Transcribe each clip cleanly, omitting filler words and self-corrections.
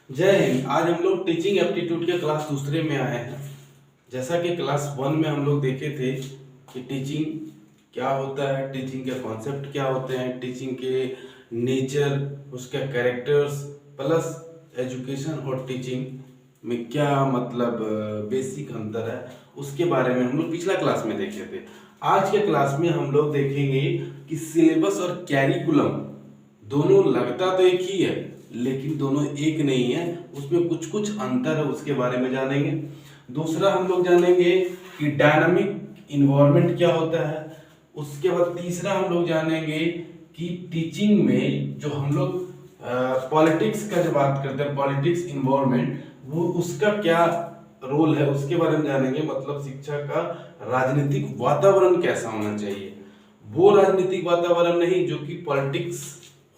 जय हिंद। आज हम लोग टीचिंग एप्टीट्यूड के क्लास दूसरे में आए हैं। जैसा कि क्लास वन में हम लोग देखे थे कि टीचिंग क्या होता है, टीचिंग के कॉन्सेप्ट क्या होते हैं, टीचिंग के नेचर, उसके कैरेक्टर्स, प्लस एजुकेशन और टीचिंग में क्या मतलब बेसिक अंतर है, उसके बारे में हम लोग पिछला क्लास में देखे थे। आज के क्लास में हम लोग देखेंगे कि सिलेबस और कैरिकुलम दोनों लगता तो एक ही है, लेकिन दोनों एक नहीं है, उसमें कुछ कुछ अंतर है, उसके बारे में जानेंगे। दूसरा हम लोग जानेंगे कि डायनामिक इन्वायरमेंट क्या होता है। उसके बाद तीसरा हम लोग जानेंगे कि टीचिंग में जो हम लोग पॉलिटिक्स का जो बात करते हैं, पॉलिटिक्स इन्वायरमेंट, वो उसका क्या रोल है, उसके बारे में जानेंगे। मतलब शिक्षा का राजनीतिक वातावरण कैसा होना चाहिए, वो राजनीतिक वातावरण नहीं जो कि पॉलिटिक्स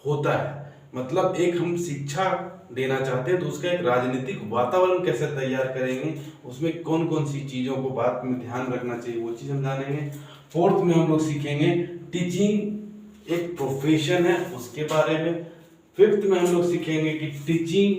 होता है। मतलब एक हम शिक्षा देना चाहते हैं तो उसका एक राजनीतिक वातावरण कैसे तैयार करेंगे, उसमें कौन कौन सी चीजों को बात में ध्यान रखना चाहिए, वो चीज हम जानेंगे। फोर्थ में हम लोग सीखेंगे टीचिंग एक प्रोफेशन है, उसके बारे में। फिफ्थ में हम लोग सीखेंगे कि टीचिंग,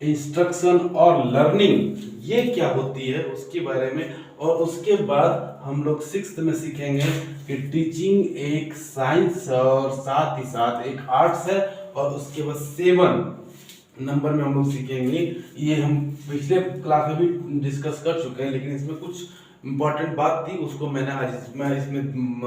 इंस्ट्रक्शन और लर्निंग ये क्या होती है, उसके बारे में। और उसके बाद हम लोग सिक्स्थ में सीखेंगे कि टीचिंग एक साइंस है और साथ ही साथ एक आर्ट्स है। और उसके बाद 7 नंबर में हम लोग सीखेंगे, ये हम पिछले क्लास में भी डिस्कस कर चुके हैं, लेकिन इसमें कुछ इंपॉर्टेंट बात थी, उसको मैं इसमें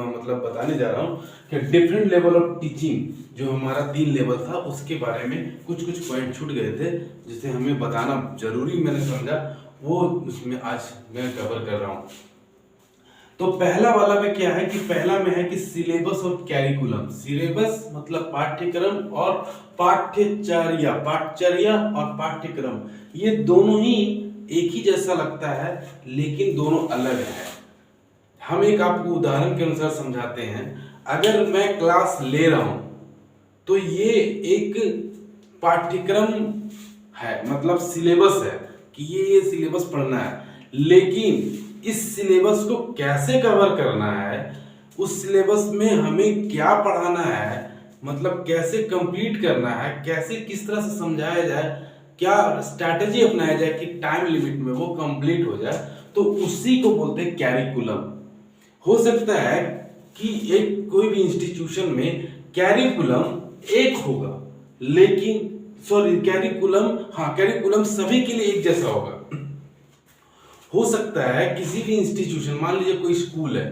मतलब बताने जा रहा हूँ कि डिफरेंट लेवल ऑफ टीचिंग, जो हमारा 3 लेवल था, उसके बारे में कुछ कुछ पॉइंट छूट गए थे जिसे हमें बताना जरूरी मैंने समझा, वो उसमें आज मैं कवर कर रहा हूँ। तो पहला वाला में क्या है कि पहला में है कि सिलेबस और कैरिकुलम। सिलेबस मतलब पाठ्यक्रम, और पाठ्यचर्या, पाठचर्या और पाठ्यक्रम, ये दोनों ही एक ही जैसा लगता है, लेकिन दोनों अलग है। हम एक आपको उदाहरण के अनुसार समझाते हैं। अगर मैं क्लास ले रहा हूं तो ये एक पाठ्यक्रम है, मतलब सिलेबस है कि ये सिलेबस पढ़ना है, लेकिन इस सिलेबस को कैसे कवर करना है, उस सिलेबस में हमें क्या पढ़ाना है, मतलब कैसे कंप्लीट करना है, कैसे किस तरह से समझाया जाए, क्या स्ट्रैटेजी अपनाया जाए कि टाइम लिमिट में वो कंप्लीट हो जाए, तो उसी को बोलते हैं कैरिकुलम। हो सकता है कि एक कोई भी इंस्टीट्यूशन में कैरिकुलम एक होगा, लेकिन कैरिकुलम, हाँ, कैरिकुलम सभी के लिए एक जैसा होगा। हो सकता है किसी भी इंस्टीट्यूशन, मान लीजिए कोई स्कूल है,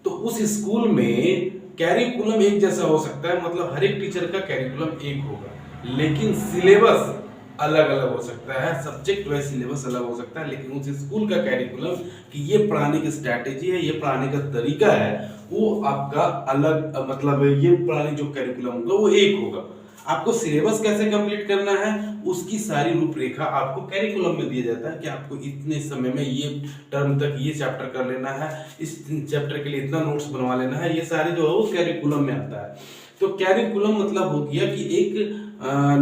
तो उस स्कूल में कैरिकुलम एक जैसा हो सकता है, मतलब हर एक टीचर का कैरिकुलम एक होगा, लेकिन सिलेबस अलग अलग हो सकता है, सब्जेक्ट वाइज सिलेबस अलग हो सकता है, लेकिन उस स्कूल का कैरिकुलम कि ये पढ़ाने की स्ट्रैटेजी है, ये पढ़ाने का तरीका है, वो आपका अलग, मतलब ये पढ़ाने जो कैरिकुलम होगा वो एक होगा। आपको सिलेबस कैसे कंप्लीट करना है, उसकी सारी रूपरेखा आपको कैरिकुलम में दिया जाता है कि आपको इतने समय में ये टर्म तक ये चैप्टर कर लेना है, इस चैप्टर के लिए इतना नोट्स बनवा लेना है, ये सारे जो है वो कैरिकुलम में आता है। तो कैरिकुलम मतलब हो गया कि एक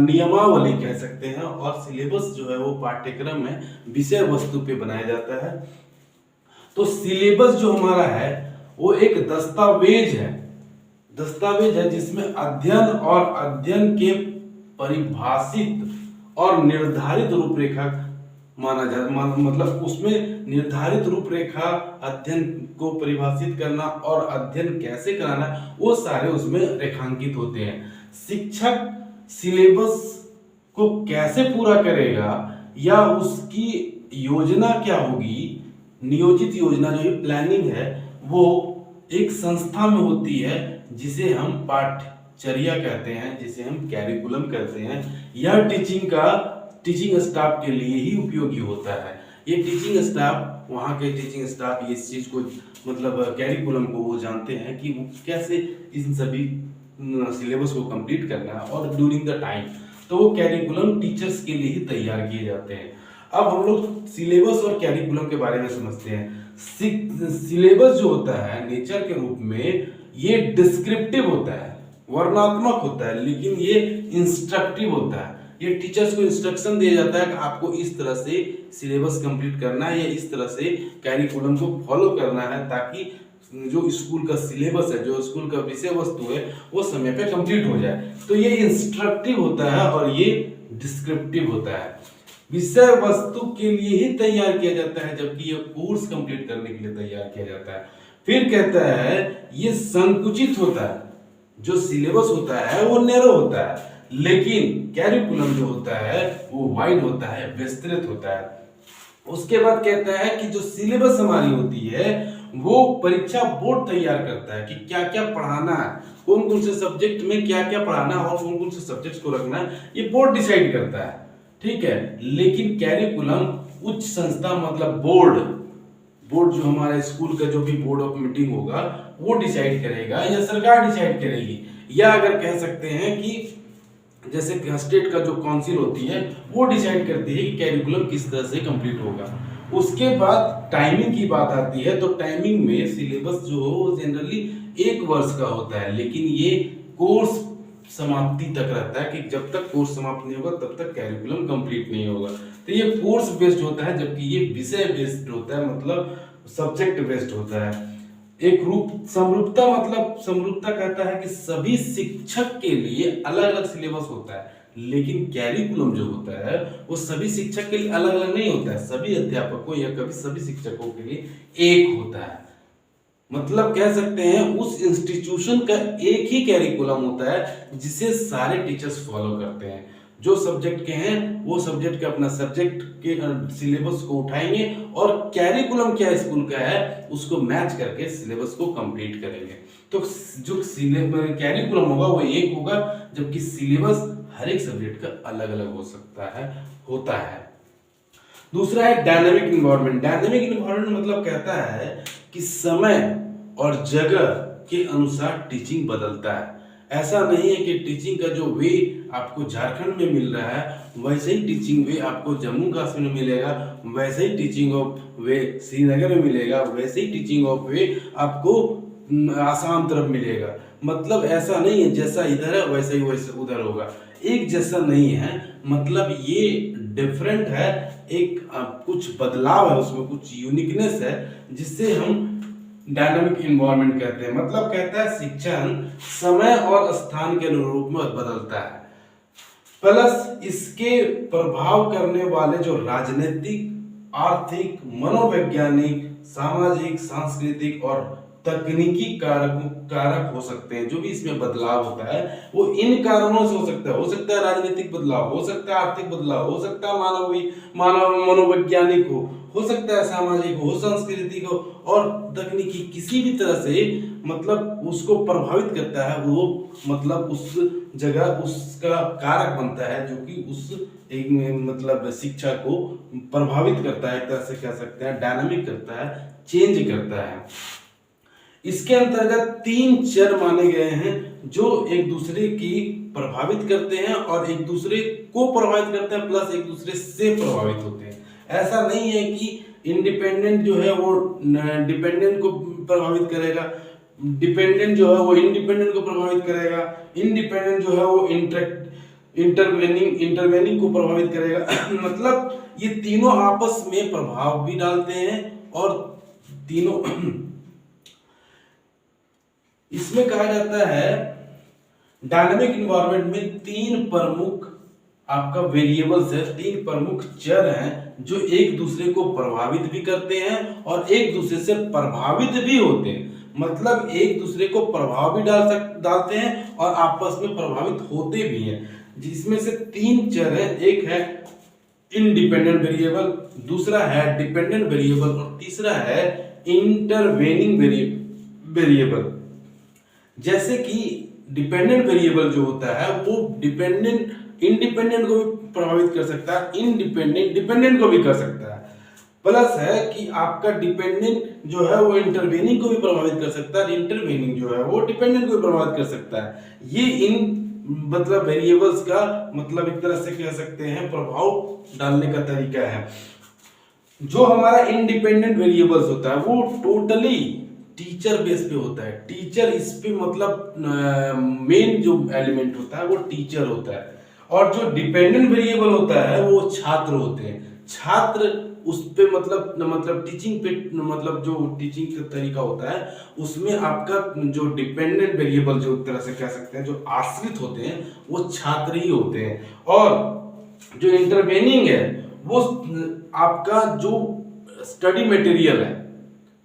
नियमावली कह सकते हैं, और सिलेबस जो है वो पाठ्यक्रम में विषय वस्तु पे बनाया जाता है। तो सिलेबस जो हमारा है वो एक दस्तावेज है, दस्तावेज है जिसमें अध्ययन और अध्ययन के परिभाषित और निर्धारित रूपरेखा माना जाता, मतलब उसमें निर्धारित रूपरेखा, अध्ययन को परिभाषित करना और अध्ययन कैसे कराना, वो सारे उसमें रेखांकित होते हैं। शिक्षक सिलेबस को कैसे पूरा करेगा या उसकी योजना क्या होगी, नियोजित योजना जो प्लानिंग है, वो एक संस्था में होती है जिसे हम पाठचर्या कहते हैं, जिसे हम कैरिकुलम कहते हैं। यह टीचिंग स्टाफ के लिए ही उपयोगी होता है। ये टीचिंग स्टाफ, वहाँ के टीचिंग स्टाफ इस चीज को, मतलब कैरिकुलम को वो जानते हैं कि वो कैसे इन सभी सिलेबस को कंप्लीट करना है और ड्यूरिंग द टाइम, तो वो कैरिकुलम टीचर्स के लिए ही तैयार किए जाते हैं। अब हम लोग सिलेबस और कैरिकुलम के बारे में समझते हैं। सिलेबस जो होता है नेचर के रूप में ये डिस्क्रिप्टिव होता है, वर्णनात्मक होता है, लेकिन ये इंस्ट्रक्टिव होता है। ये टीचर्स को इंस्ट्रक्शन दिया जाता है कि आपको इस तरह से सिलेबस कंप्लीट करना है या इस तरह से कैरिकुलम को फॉलो करना है, ताकि जो स्कूल का सिलेबस है, जो स्कूल का विषय वस्तु है, वो समय पे कंप्लीट हो जाए। तो ये इंस्ट्रक्टिव होता है और ये डिस्क्रिप्टिव होता है, विषय वस्तु के लिए ही तैयार किया जाता है, जबकि यह कोर्स कंप्लीट करने के लिए तैयार किया जाता है। फिर कहता है ये संकुचित होता है, जो सिलेबस होता है वो नैरो होता है, लेकिन कैरिकुलम जो होता है वो वाइड होता है, विस्तृत होता है। उसके बाद कहता है कि जो सिलेबस हमारी होती है वो परीक्षा बोर्ड तैयार करता है कि क्या क्या पढ़ाना है, कौन कौन से सब्जेक्ट में क्या क्या पढ़ाना है और कौन कौन से सब्जेक्ट्स को रखना है, ये बोर्ड डिसाइड करता है, ठीक है। लेकिन कैरिकुलम उच्च संस्था मतलब बोर्ड जो हमारे स्कूल का जो भी बोर्ड ऑफ मीटिंग होगा वो डिसाइड करेगा या सरकार डिसाइड करेगी, या अगर कह सकते हैं कि जैसे स्टेट का जो काउंसिल होती है वो डिसाइड करती है कि कैरिकुलम किस तरह से कंप्लीट होगा। उसके बाद टाइमिंग की बात आती है, तो टाइमिंग में सिलेबस जो हो जनरली 1 वर्ष का होता है, लेकिन ये कोर्स समाप्ति तक रहता है कि जब तक कोर्स समाप्त नहीं होगा तब तक कैरिकुलम कंप्लीट नहीं होगा। तो ये कोर्स बेस्ड होता है, जबकि ये विषय बेस्ड होता है, मतलब सब्जेक्ट बेस्ड होता है। एक समरूपता मतलब समरूपता कहता है कि सभी शिक्षक के लिए अलग अलग सिलेबस होता है, लेकिन कैरिकुलम जो होता है वो सभी शिक्षक के लिए अलग अलग नहीं होता है, सभी अध्यापकों या कभी सभी शिक्षकों के लिए एक होता है। मतलब कह सकते हैं उस इंस्टीट्यूशन का एक ही कैरिकुलम होता है जिसे सारे टीचर्स फॉलो करते हैं। जो सब्जेक्ट के हैं वो सब्जेक्ट के अपना सब्जेक्ट के सिलेबस को उठाएंगे और कैरिकुलम क्या स्कूल का है उसको मैच करके सिलेबस को कंप्लीट करेंगे। तो जो कैरिकुलम होगा वो एक होगा, जबकि सिलेबस हर एक सब्जेक्ट का अलग अलग हो सकता है, होता है। दूसरा है डायनामिक इन्वायरमेंट। डायनामिक इन्वायरमेंट मतलब कहता है कि समय और जगह के अनुसार टीचिंग बदलता है। ऐसा नहीं है कि टीचिंग का जो वे आपको झारखंड में मिल रहा है वैसे ही टीचिंग वे आपको जम्मू कश्मीर में मिलेगा, वैसे ही टीचिंग ऑफ वे श्रीनगर में मिलेगा, वैसे ही टीचिंग ऑफ वे आपको आसाम तरफ मिलेगा। मतलब ऐसा नहीं है जैसा इधर है वैसा ही वैसे उधर होगा, एक जैसा नहीं है, मतलब ये डिफरेंट है, एक कुछ बदलाव है उसमें, कुछ यूनिकनेस है, जिससे हम डायनामिक इन्वायरमेंट कहते हैं। मतलब कहता है शिक्षण समय और स्थान के अनुरूप में बदलता है, प्लस इसके प्रभाव करने वाले जो राजनीतिक, आर्थिक, मनोवैज्ञानिक, सामाजिक, सांस्कृतिक और तकनीकी कारक हो सकते हैं। जो भी इसमें बदलाव होता है वो इन कारणों से हो सकता है राजनीतिक बदलाव, हो सकता है आर्थिक बदलाव, हो सकता है मानव मनोवैज्ञानिक हो सकता है सामाजिक हो, सांस्कृतिक हो और तकनीकी, किसी भी तरह से मतलब उसको प्रभावित करता है वो, मतलब उस जगह उसका कारक बनता है जो कि उस एक मतलब शिक्षा को प्रभावित करता है, एक तरह से कह सकते हैं डायनामिक करता है, चेंज करता है। इसके अंतर्गत 3 चर माने गए हैं जो एक दूसरे की प्रभावित करते हैं और एक दूसरे को प्रभावित करते हैं, प्लस एक दूसरे से प्रभावित होते हैं। ऐसा नहीं है कि इंडिपेंडेंट जो है वो डिपेंडेंट को प्रभावित करेगा, डिपेंडेंट जो है वो इंडिपेंडेंट को प्रभावित करेगा, इंडिपेंडेंट जो है वो इंटरवेनिंग को प्रभावित करेगा। मतलब ये तीनों आपस में प्रभाव भी डालते हैं और तीनों इसमें कहा जाता है डायनामिक इन्वायरमेंट में 3 प्रमुख आपका वेरिएबल्स है, 3 प्रमुख चर हैं जो एक दूसरे को प्रभावित भी करते हैं और एक दूसरे से प्रभावित भी होते हैं। मतलब एक दूसरे को प्रभाव भी डालते हैं और आपस में प्रभावित होते भी हैं। जिसमें से 3 चर हैं, एक है इंडिपेंडेंट वेरिएबल, दूसरा है डिपेंडेंट वेरिएबल और तीसरा है इंटरवेनिंग वेरिएबल। जैसे कि डिपेंडेंट वेरिएबल जो होता है वो इंडिपेंडेंट को भी प्रभावित कर सकता है, इंडिपेंडेंट डिपेंडेंट को भी कर सकता है। प्लस है कि आपका डिपेंडेंट जो है वो इंटरवेनिंग को भी प्रभावित कर सकता है, इंटरवेनिंग जो है वो डिपेंडेंट को भी प्रभावित कर सकता है। ये इन मतलब वेरिएबल्स का मतलब एक तरह से कह सकते हैं प्रभाव डालने का तरीका है। जो हमारा इंडिपेंडेंट वेरिएबल्स होता है वो टोटली टीचर बेस पे होता है। टीचर इस पे मतलब मेन जो एलिमेंट होता है वो टीचर होता है, और जो डिपेंडेंट वेरिएबल होता है वो छात्र होते हैं। छात्र उस पे मतलब टीचिंग पे मतलब जो टीचिंग का तरीका होता है उसमें आपका जो डिपेंडेंट वेरिएबल जो तरह से कह सकते हैं जो आश्रित होते हैं वो छात्र ही होते हैं। और जो इंटरवेनिंग है वो आपका जो स्टडी मटेरियल है,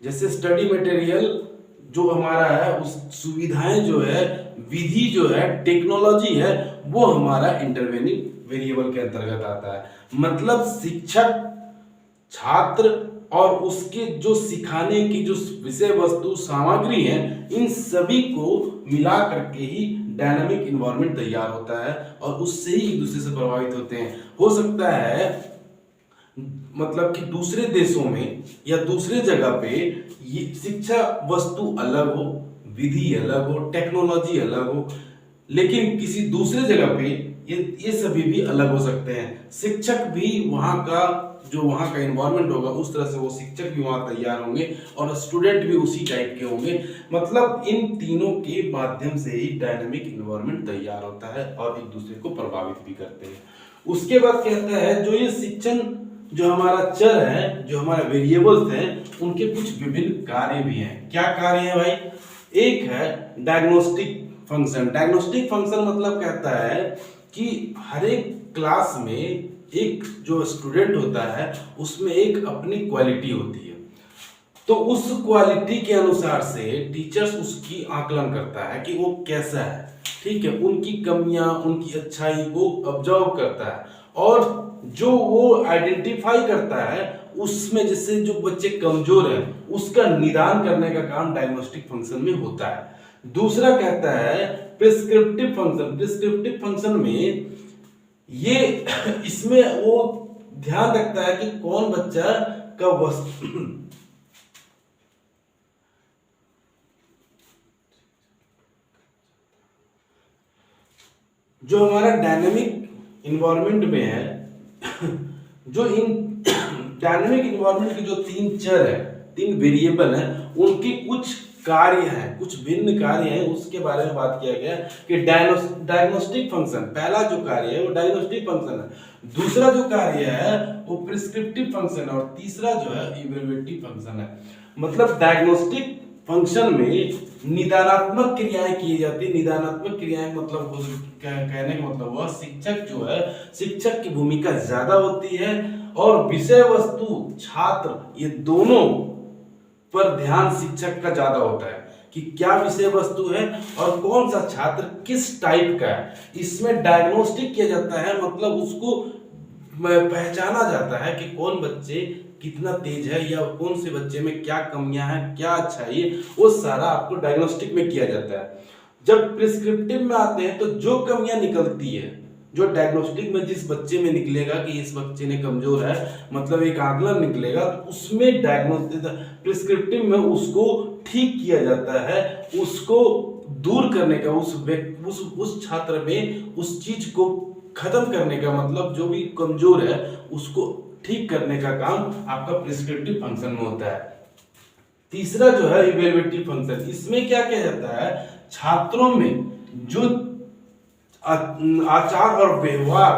जैसे स्टडी मटेरियल जो हमारा है, उस सुविधाएं जो है, विधि जो है, टेक्नोलॉजी है, वो हमारा इंटरवेनिंग वेरिएबल के अंतर्गत आता है। मतलब शिक्षक, छात्र और उसके जो सिखाने की जो विषय वस्तु सामग्री है, इन सभी को मिला करके ही डायनामिक इन्वायरमेंट तैयार होता है और उससे ही एक दूसरे से प्रभावित होते हैं। हो सकता है मतलब कि दूसरे देशों में या दूसरे जगह पे ये शिक्षा वस्तु अलग हो, विधि अलग हो, टेक्नोलॉजी अलग हो, लेकिन किसी दूसरे जगह पे ये सभी भी अलग हो सकते हैं। शिक्षक भी वहाँ का जो वहाँ का एनवायरनमेंट होगा उस तरह से वो शिक्षक भी वहाँ तैयार होंगे और स्टूडेंट भी उसी टाइप के होंगे। मतलब इन तीनों के माध्यम से ही डायनामिक एनवायरनमेंट तैयार होता है और एक दूसरे को प्रभावित भी करते हैं। उसके बाद कहता है जो ये शिक्षण जो हमारा चर है, जो हमारा वेरिएबल्स हैं, उनके कुछ विभिन्न कार्य भी हैं। क्या कार्य है भाई? एक है डायग्नोस्टिक फंक्शन। डायग्नोस्टिक फंक्शन मतलब कहता है कि हर एक क्लास में एक जो स्टूडेंट होता है उसमें एक अपनी क्वालिटी होती है, तो उस क्वालिटी के अनुसार से टीचर्स उसकी आकलन करता है कि वो कैसा है, ठीक है, उनकी कमियां, उनकी अच्छाई को ऑब्जर्व करता है और जो वो आइडेंटिफाई करता है उसमें जैसे जो बच्चे कमजोर हैं उसका निदान करने का काम डायग्नोस्टिक फंक्शन में होता है। दूसरा कहता है प्रिस्क्रिप्टिव फंक्शन। प्रिस्क्रिप्टिव फंक्शन में ये इसमें वो ध्यान रखता है कि कौन बच्चा का जो हमारा डायनेमिक इन्वायरमेंट में है, जो इन डायनेमिक इन्वायरमेंट के जो तीन चर है, तीन वेरिएबल हैं, उनके कुछ कार्य हैं, कुछ भिन्न कार्य हैं, उसके बारे में बात किया गया कि डायग्नोस्टिक फंक्शन, पहला जो कार्य है वो डायग्नोस्टिक फंक्शन है, दूसरा जो कार्य है वो प्रिस्क्रिप्टिव फंक्शन है और तीसरा जो है इवैल्यूएटिव फंक्शन है। मतलब डायग्नोस्टिक फंक्शन में निदानात्मक क्रियाएं की जाती है। निदानात्मक क्रियाएं मतलब कहने का मतलब वह शिक्षक जो है, शिक्षक की भूमिका ज्यादा होती है और विषय वस्तु, छात्र, ये दोनों पर ध्यान शिक्षक का ज्यादा होता है कि क्या विषय वस्तु है और कौन सा छात्र किस टाइप का है। इसमें डायग्नोस्टिक किया जाता है, मतलब उसको पहचाना जाता है कि कौन बच्चे कितना तेज है या कौन से बच्चे में क्या कमियां हैं, क्या अच्छाई है, वो सारा आपको डायग्नोस्टिक में किया जाता है। जब प्रिस्क्रिप्टिव में आते हैं तो जो कमियां निकलती है, जो डायग्नोस्टिक में जिस बच्चे में निकलेगा कि इस बच्चे ने कमजोर है, मतलब एक आकलन निकलेगा, तो उसमें डायग्नोस्टिक प्रिस्क्रिप्टिव में उसको ठीक किया जाता है, उसको दूर करने का, उस छात्र में उस चीज को खत्म करने का, मतलब जो भी कमजोर है उसको ठीक करने का काम आपका प्रिस्क्रिप्टिव फंक्शन में होता है। तीसरा जो है इवैल्यूएटिव फंक्शन, इसमें क्या किया जाता है, छात्रों में जो आचार और व्यवहार,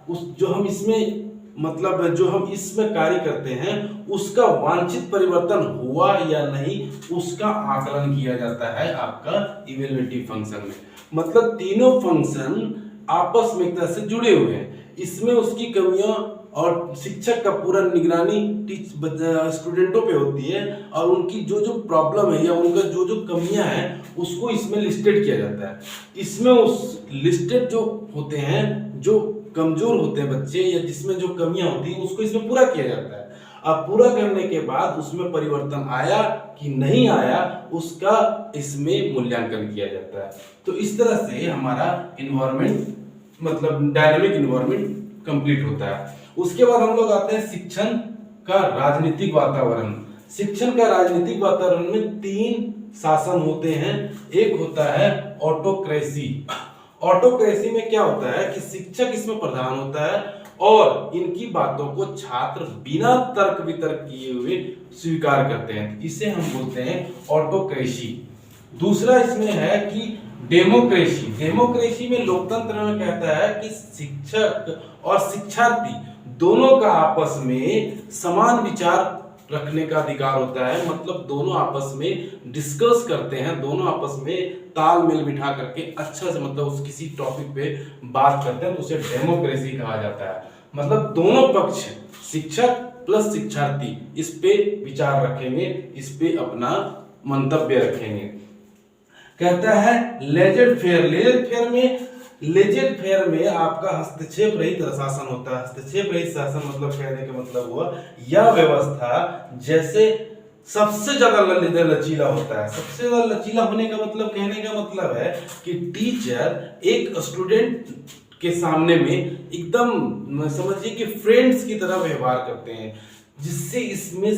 उस जो हम इसमें मतलब जो हम इसमें कार्य करते हैं उसका वांछित परिवर्तन हुआ या नहीं, उसका आकलन किया जाता है आपका इवैल्यूएटिव फंक्शन में। मतलब तीनों फंक्शन आपस में एक तरह से जुड़े हुए हैं। इसमें उसकी कमियां और शिक्षक का पूरा निगरानी स्टूडेंटों पे होती है और उनकी जो जो प्रॉब्लम है या उनका जो जो कमियां हैं उसको इसमें लिस्टेड किया जाता है। इसमें उस लिस्टेड जो होते हैं, जो कमजोर होते हैं बच्चे या जिसमें जो कमियां होती हैं, उसको इसमें पूरा किया जाता है। अब पूरा करने के बाद उसमें परिवर्तन आया कि नहीं आया, उसका इसमें मूल्यांकन किया जाता है। तो इस तरह से हमारा इन्वायरमेंट मतलब डायनेमिक इन्वायरमेंट कंप्लीट होता है। उसके बाद हम लोग आते हैं शिक्षण का राजनीतिक वातावरण। शिक्षण का राजनीतिक वातावरण में तीन शासन होते हैं। एक होता है ऑटोक्रेसी। ऑटोक्रेसी में क्या होता है कि शिक्षक इसमें प्रधान होता है और इनकी बातों को छात्र बिना तर्क वितर्क किए हुए स्वीकार करते हैं, इसे हम बोलते हैं ऑटोक्रेसी। दूसरा इसमें है कि डेमोक्रेसी। डेमोक्रेसी में लोकतंत्र में कहता है कि शिक्षक और शिक्षार्थी दोनों का आपस में समान विचार रखने का अधिकार होता है। मतलब दोनों आपस में डिस्कस करते हैं, दोनों आपस में तालमेल बिठा करके अच्छा से मतलब उस किसी टॉपिक पे बात करते हैं, तो उसे डेमोक्रेसी कहा जाता है। मतलब दोनों पक्ष, शिक्षक प्लस शिक्षार्थी, इस पे विचार रखेंगे, इस पे अपना मंतव्य रखेंगे। कहता है लेजर फेयर, लेजर फेयर में आपका हस्तक्षेप रहित शासन होता है। हस्तक्षेप रहित शासन मतलब कहने का मतलब हुआ यह व्यवस्था जैसे सबसे ज्यादा लचीला होता है। सबसे ज्यादा लचीला होने का मतलब, कहने का मतलब है कि टीचर एक स्टूडेंट के सामने में एकदम समझिए कि फ्रेंड्स की तरह व्यवहार करते हैं, जिससे इसमें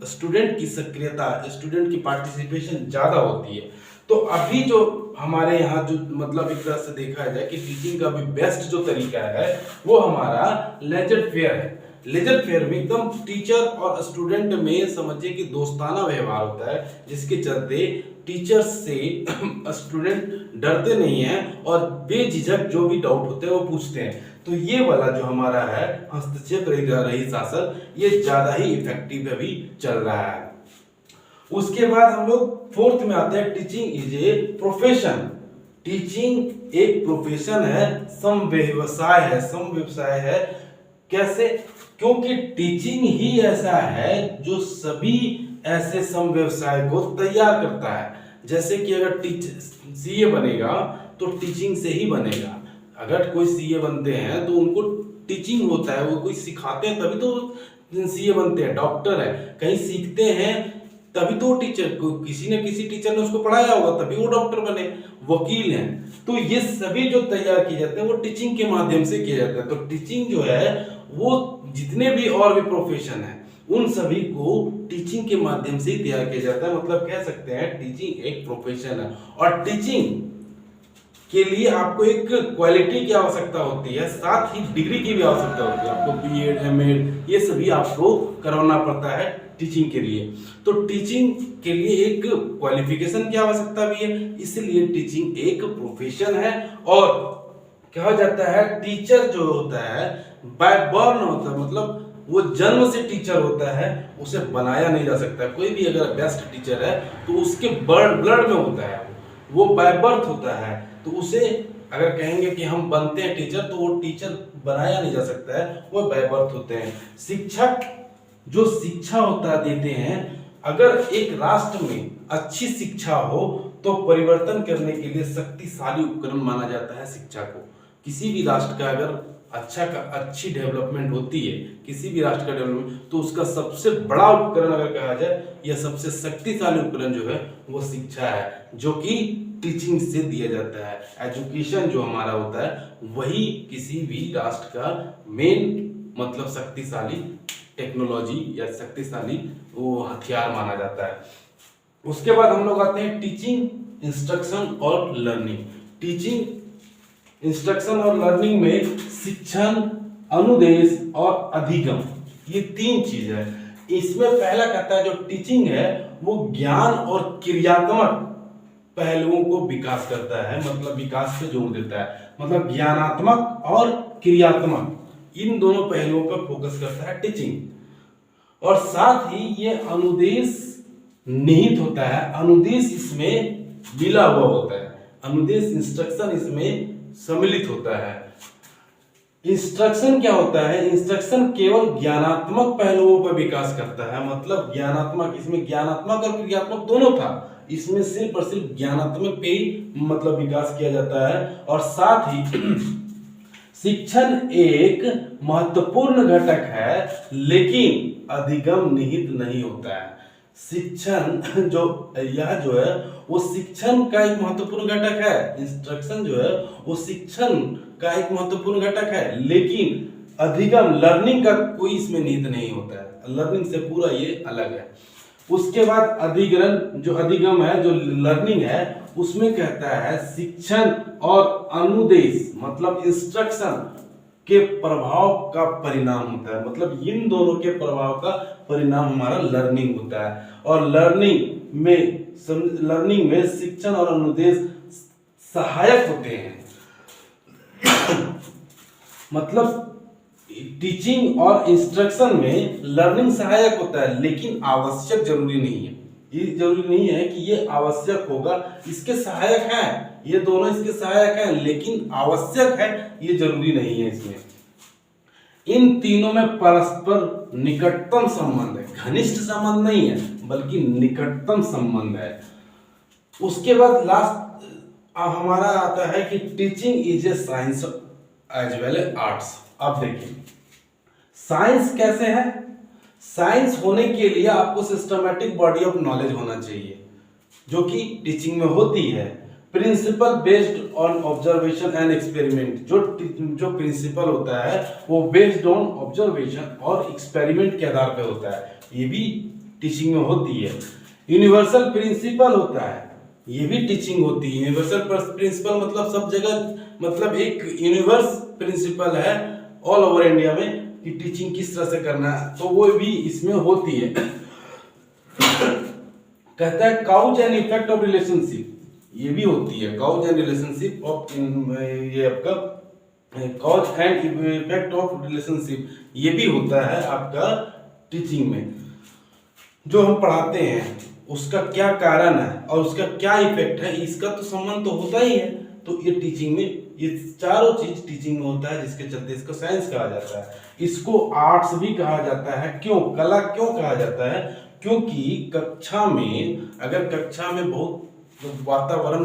स्टूडेंट की सक्रियता, स्टूडेंट की पार्टिसिपेशन ज्यादा होती है। तो अभी जो हमारे यहाँ जो मतलब एक तरह से देखा जाए कि टीचिंग का भी बेस्ट जो तरीका है वो हमारा लेजर फेयर है। लेजर फेयर में एकदम टीचर और स्टूडेंट में समझिए कि दोस्ताना व्यवहार होता है, जिसके चलते टीचर से स्टूडेंट डरते नहीं हैं और बेझिझक जो भी डाउट होते हैं वो पूछते हैं। तो ये वाला जो हमारा है हस्तक्षेप रहित शासन, ये ज्यादा ही इफेक्टिव अभी चल रहा है। उसके बाद हम लोग फोर्थ में आते हैं, teaching is a profession. Teaching एक प्रोफेशन है, सम व्यवसाय है। कैसे? क्योंकि टीचिंग ही ऐसा है जो सभी ऐसे सम व्यवसाय को तैयार करता है। जैसे कि अगर टीचर सीए बनेगा तो टीचिंग से ही बनेगा। अगर कोई सीए बनते हैं तो उनको टीचिंग होता है, वो कोई सिखाते हैं तभी तो सीए बनते हैं। डॉक्टर है, कहीं सीखते हैं तभी तो टीचर, किसी न किसी टीचर ने उसको पढ़ाया होगा तभी वो डॉक्टर बने। वकील हैं, तो ये सभी जो तैयार किए जाते हैं वो टीचिंग के माध्यम से किए जाते हैं। तो टीचिंग जो है वो जितने भी और भी प्रोफेशन है उन सभी को टीचिंग के माध्यम से ही तैयार किया जाता है। मतलब कह सकते हैं टीचिंग एक प्रोफेशन है। और टीचिंग के लिए आपको एक क्वालिटी की आवश्यकता होती है, साथ ही डिग्री की भी आवश्यकता होती है। आपको बीएड, एमएड ये सभी आपको करवाना पड़ता है टीचिंग के लिए। तो टीचिंग के लिए एक क्वालिफिकेशन की आवश्यकता भी है, इसलिए टीचिंग एक प्रोफेशन है। और कहा जाता है टीचर जो होता है बाय बर्न होता है, मतलब वो जन्म से टीचर होता है, उसे बनाया नहीं जा सकता। कोई भी अगर बेस्ट टीचर है तो उसके ब्लड में होता है, वो बाय बर्थ होता है। तो उसे अगर कहेंगे कि हम बनते हैं टीचर, तो वो टीचर बनाया नहीं जा सकता है, वो बाय बर्थ होते हैं। शिक्षक जो शिक्षा होता देते हैं, अगर एक राष्ट्र में अच्छी शिक्षा हो तो परिवर्तन करने के लिए शक्तिशाली उपकरण माना जाता है शिक्षा को। किसी भी राष्ट्र का अगर अच्छी डेवलपमेंट होती है, किसी भी राष्ट्र का डेवलपमेंट, तो उसका सबसे बड़ा उपकरण अगर कहा जाए या सबसे शक्तिशाली उपकरण जो है वो शिक्षा है, जो कि टीचिंग से दिया जाता है। एजुकेशन जो हमारा होता है वही किसी भी राष्ट्र का मेन मतलब शक्तिशाली टेक्नोलॉजी या शक्तिशाली वो हथियार माना जाता है। उसके बाद हम लोग आते हैं टीचिंग, इंस्ट्रक्शन और लर्निंग। टीचिंग, इंस्ट्रक्शन और लर्निंग में शिक्षण, अनुदेश और अधिगम, ये तीन चीज है। इसमें पहला कहता है जो टीचिंग है वो ज्ञान और क्रियात्मक पहलुओं को विकास करता है, मतलब विकास से जोड़ देता है। मतलब ज्ञानात्मक और क्रियात्मक इन दोनों पहलुओं पर फोकस करता है टीचिंग। और साथ ही ये अनुदेश निहित होता है, अनुदेश इसमें मिला हुआ होता है, अनुदेश इंस्ट्रक्शन इसमें सम्मिलित होता है। इंस्ट्रक्शन क्या होता है? इंस्ट्रक्शन केवल ज्ञानात्मक पहलुओं पर विकास करता है, मतलब ज्ञानात्मक, इसमें ज्ञानात्मक और क्रियात्मक दोनों था, इसमें सिर्फ और सिर्फ ज्ञानात्मक पे ही मतलब विकास किया जाता है। और साथ ही शिक्षण एक महत्वपूर्ण घटक है लेकिन अधिगम निहित नहीं होता है। शिक्षण जो यह जो है वो शिक्षण का एक महत्वपूर्ण घटक है, इंस्ट्रक्शन जो है वो शिक्षण का एक महत्वपूर्ण घटक है, लेकिन अधिगम, लर्निंग का कोई इसमें निहित नहीं होता है, लर्निंग से पूरा ये अलग है। उसके बाद अधिग्रहण, जो अधिगम है, जो लर्निंग है, उसमें कहता है शिक्षण और अनुदेश मतलब इंस्ट्रक्शन के प्रभाव का परिणाम होता है, मतलब इन दोनों के प्रभाव का परिणाम हमारा लर्निंग होता है। और लर्निंग में शिक्षण और अनुदेश सहायक होते हैं। मतलब टीचिंग और इंस्ट्रक्शन में लर्निंग सहायक होता है लेकिन आवश्यक जरूरी नहीं है। ये जरूरी नहीं है कि ये आवश्यक होगा, इसके सहायक है, ये दोनों इसके सहायक हैं लेकिन आवश्यक है ये जरूरी नहीं है इसमें। इन तीनों में परस्पर निकटतम संबंध है, घनिष्ठ संबंध नहीं है बल्कि निकटतम संबंध है। उसके बाद लास्ट हमारा आता है कि teaching is a science as well as arts. अब देखिए साइंस कैसे है, साइंस होने के लिए आपको सिस्टमैटिक बॉडी ऑफ नॉलेज होना चाहिए जो कि टीचिंग में होती है। Principle based on observation and experiment, जो प्रिंसिपल होता है वो बेस्ड ऑन ऑब्जर्वेशन और एक्सपेरिमेंट के आधार पे होता है, ये भी टीचिंग में होती है। यूनिवर्सल प्रिंसिपल होता है, ये भी टीचिंग होती है। यूनिवर्सल प्रिंसिपल मतलब सब जगह, मतलब एक यूनिवर्स प्रिंसिपल है ऑल ओवर इंडिया में कि टीचिंग किस तरह से करना है, तो वो भी इसमें होती है। कहता है cause and effect of relationship, ये भी होती है। काउज एंड रिलेशनशिप ऑफ, ये आपका cause and effect of relationship, ये भी होता है आपका टीचिंग में। जो हम पढ़ाते हैं उसका क्या कारण है और उसका क्या इफेक्ट है, इसका तो संबंध तो होता ही है। तो ये टीचिंग में, ये चारों चीज टीचिंग में होता है, जिसके चलते इसको साइंस कहा जाता है। इसको आर्ट्स भी कहा जाता है। क्यों, कला क्यों कहा जाता है? क्योंकि कक्षा में, अगर कक्षा में बहुत वातावरण,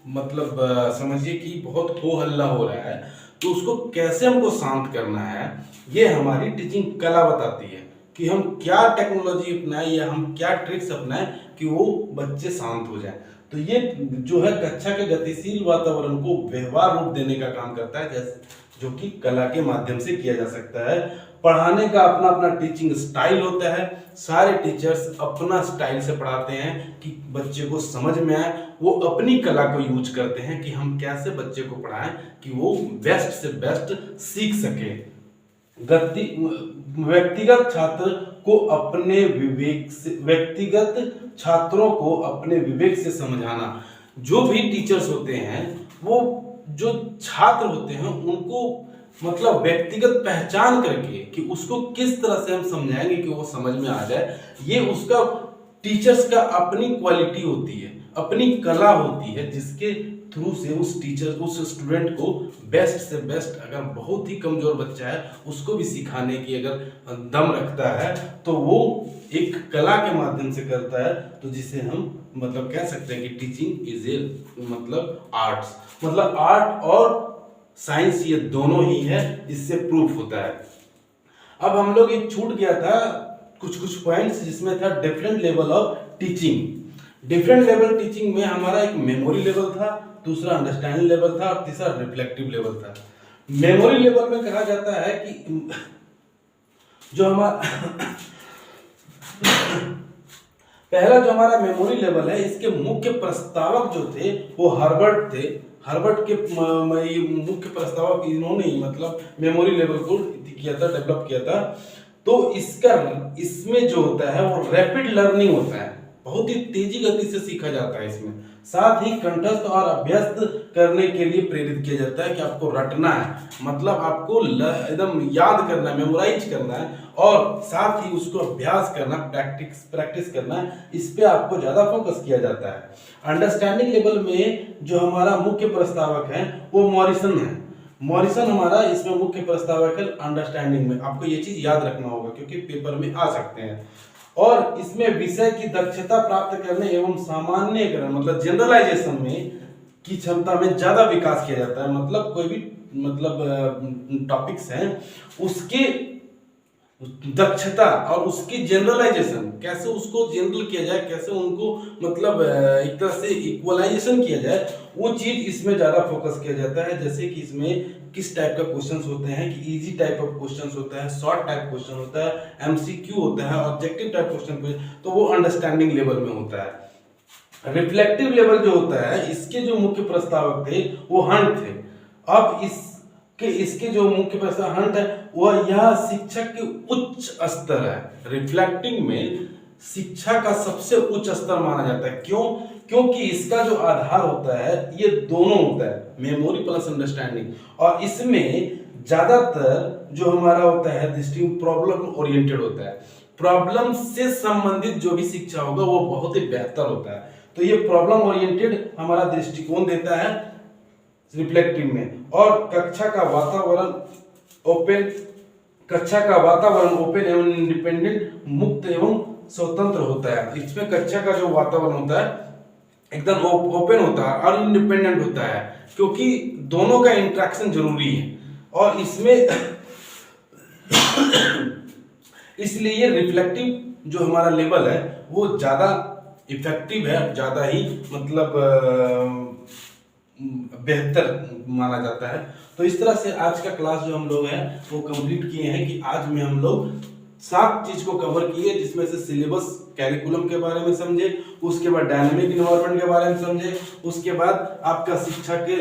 मतलब समझिए कि बहुत हो हल्ला हो रहा है, तो उसको कैसे हमको शांत करना है, ये हमारी टीचिंग कला बताती है कि हम क्या टेक्नोलॉजी अपनाएं या हम क्या ट्रिक्स अपनाएं कि वो बच्चे शांत हो जाएं। तो ये जो है कक्षा के गतिशील वातावरण को व्यवहार रूप देने का काम करता है, जैसे जो कि कला के माध्यम से किया जा सकता है। पढ़ाने का अपना अपना टीचिंग स्टाइल होता है। सारे टीचर्स अपना स्टाइल से पढ़ाते हैं कि बच्चे को समझ में आए। वो अपनी कला को यूज करते हैं कि हम कैसे बच्चे को पढ़ाएं कि वो बेस्ट से बेस्ट सीख सके। व्यक्तिगत छात्र को अपने विवेक से, व्यक्तिगत छात्रों को अपने विवेक से समझाना। जो भी टीचर्स होते हैं, वो जो छात्र होते हैं उनको मतलब व्यक्तिगत पहचान करके कि उसको किस तरह से हम समझाएंगे कि वो समझ में आ जाए, ये उसका टीचर्स का अपनी क्वालिटी होती है, अपनी कला होती है, जिसके थ्रू से उस टीचर, उस स्टूडेंट को बेस्ट से बेस्ट, अगर बहुत ही कमजोर बच्चा है उसको भी सिखाने की अगर दम रखता है तो वो एक कला के माध्यम से करता है। तो जिसे हम मतलब कह सकते हैं कि टीचिंग इज ए मतलब आर्ट्स, मतलब आर्ट और साइंस ये दोनों ही है, इससे प्रूफ होता है। अब हम लोग एक छूट गया था कुछ पॉइंट्स, जिसमें था different level of teaching. Different level teaching में हमारा एक मेमोरी लेवल था, दूसरा अंडरस्टैंडिंग लेवल था और तीसरा रिफ्लेक्टिव लेवल था। मेमोरी लेवल में कहा जाता है कि जो हमारा पहला जो हमारा मेमोरी लेवल है, इसके मुख्य प्रस्तावक जो थे वो हर्बर्ट थे। हर्बर्ट के मुख्य प्रस्तावक इन्होंने ही मतलब मेमोरी लेवल को किया था, डेवलप किया था। तो इसमें जो होता है वो रैपिड लर्निंग होता है, बहुत ही तेजी गति से सीखा जाता है इसमें। साथ ही कंठस्थ और अभ्यस्त करने के लिए प्रेरित किया जाता है कि आपको रटना है, मतलब आपको एकदम याद करना है, मेमोराइज करना है, और साथ ही उसको अभ्यास करना, प्रैक्टिस करना है, इस पे आपको ज्यादा फोकस किया जाता है। अंडरस्टैंडिंग लेवल में जो हमारा मुख्य प्रस्तावक है वो मॉरिसन है। मॉरिसन हमारा इसमें मुख्य प्रस्तावक है अंडरस्टैंडिंग में। आपको ये चीज याद रखना होगा क्योंकि पेपर में आ सकते हैं। और इसमें विषय की दक्षता प्राप्त करने एवं सामान्यकरण मतलब जनरलाइजेशन में की क्षमता में ज्यादा विकास किया जाता है। मतलब कोई भी मतलब टॉपिक्स हैं उसके दक्षता और उसकी जनरलाइजेशन, कैसे उसको जनरल किया जाए, कैसे उनको मतलब एक तरह से इक्वलाइजेशन किया जाए, वो चीज इसमें ज्यादा फोकस किया जाता है। जैसे कि इसमें किस टाइप का क्वेश्चंस होते हैं कि इजी टाइप ऑफ क्वेश्चंस होता है, शॉर्ट टाइप क्वेश्चन होता है, एमसीक्यू होता है, ऑब्जेक्टिव टाइप क्वेश्चन, तो वो अंडरस्टैंडिंग लेवल में होता है। रिफ्लेक्टिव लेवल जो होता है, इसके जो मुख्य प्रस्तावक थे वो हंट थे। अब इसके जो मुख्य प्रस्ताव हंट है वह यह शिक्षक के उच्च स्तर है। रिफ्लेक्टिंग में शिक्षा का सबसे उच्च स्तर माना जाता है। क्यों? क्योंकि इसका जो आधार होता है ये दोनों होता है, मेमोरी प्लस अंडरस्टैंडिंग, और इसमें ज्यादातर जो हमारा होता है दृष्टि प्रॉब्लम ओरिएंटेड होता है। प्रॉब्लम से संबंधित जो भी शिक्षा होगा वो बहुत ही बेहतर होता है। तो ये प्रॉब्लम ओरिएंटेड हमारा दृष्टिकोण देता है रिफ्लेक्टिव में। और कक्षा का वातावरण ओपन कक्षा का वातावरण ओपन एवं इंडिपेंडेंट, मुक्त एवं स्वतंत्र होता है। इसमें कक्षा का जो वातावरण होता है एकदम ओपन होता है और इंडिपेंडेंट होता है, क्योंकि दोनों का इंटरेक्शन जरूरी है। और इसमें इसलिए ये रिफ्लेक्टिव जो हमारा लेवल है वो ज़्यादा इफेक्टिव है, ज़्यादा ही मतलब बेहतर माना जाता है। तो इस तरह से आज का क्लास जो हम लोग हैं वो कंप्लीट किए हैं कि आज में हम लोग 7 चीज को कवर किए, जिसमें से सिलेबस कैरिकुलम के बारे में समझे, उसके बाद डायनेमिक इन्वायरमेंट के बारे में समझे, उसके बाद आपका शिक्षा के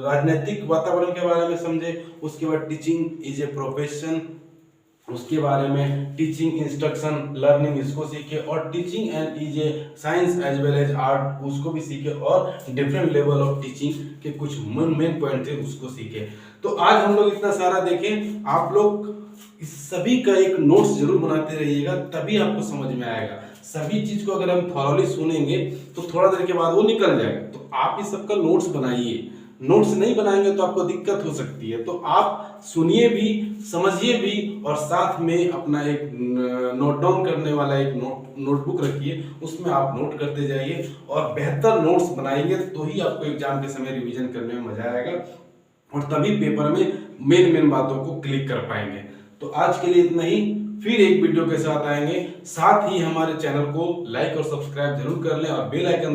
राजनीतिक वातावरण के बारे में समझे, उसके बाद टीचिंग इज ए प्रोफेशन उसके बारे में, टीचिंग इंस्ट्रक्शन लर्निंग इसको सीखे, और teaching and is a science as well as art उसको भी सीखे, और डिफरेंट लेवल ऑफ टीचिंग के कुछ मेन पॉइंट थे उसको सीखे। तो आज हम लोग इतना सारा देखें, आप लोग इस सभी का एक नोट्स जरूर बनाते रहिएगा, तभी आपको समझ में आएगा। सभी चीज को अगर हम थॉरली सुनेंगे तो थोड़ा देर के बाद वो निकल जाएगा। तो आप इस सबका नोट्स बनाइए, नोट्स नहीं बनाएंगे तो आपको दिक्कत हो सकती है। तो आप सुनिए भी, समझिए भी, और साथ में अपना एक नोट डाउन करने वाला एक नोटबुक रखिए, उसमें आप नोट करते जाइए और बेहतर नोट्स बनाएंगे तो ही आपको एग्जाम के समय रिवीजन करने में मजा आएगा, और तभी पेपर में मेन बातों को क्लिक कर पाएंगे। तो आज के लिए इतना ही, फिर एक वीडियो के साथ आएंगे। साथ ही हमारे चैनल को लाइक और सब्सक्राइब जरूर कर लें और बेल आइकन